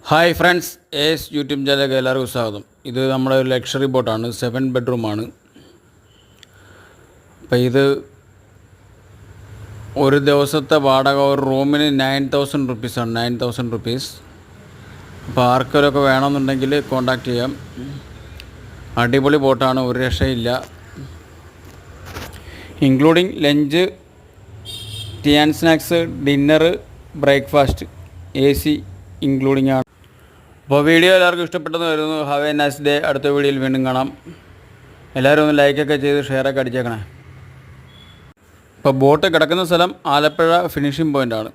Hi friends, YouTube ചാനലിലേക്ക് എല്ലാവർക്കും സ്വാഗതം. ഇത് നമ്മുടെ ഒരു ലക്ഷറി ബോട്ടാണ്, 7 ബെഡ്റൂമാണ്. അപ്പോൾ ഇത് ഒരു ദിവസത്തെ വാടക ഒരു റൂമിന് 9,000 റുപ്പീസാണ്. 9,000 റുപ്പീസ്. അപ്പോൾ ആർക്കൊക്കെ വേണമെന്നുണ്ടെങ്കിൽ കോൺടാക്റ്റ് ചെയ്യാം. അടിപൊളി ബോട്ടാണ്, ഒരു രക്ഷയില്ല. Including lunch, tea and snacks, dinner, breakfast, AC including ആണ്. അപ്പോൾ വീഡിയോ എല്ലാവർക്കും ഇഷ്ടപ്പെട്ടെന്ന് വരുന്നു. Have a nice day. അടുത്ത വീഡിയോയിൽ വീണ്ടും കാണാം. എല്ലാവരും ഒന്ന് ലൈക്കൊക്കെ ചെയ്ത് ഷെയറൊക്കെ അടിച്ചേക്കണേ. ഇപ്പോൾ ബോട്ട് കിടക്കുന്ന സ്ഥലം ആലപ്പുഴ ഫിനിഷിംഗ് പോയിൻ്റാണ്.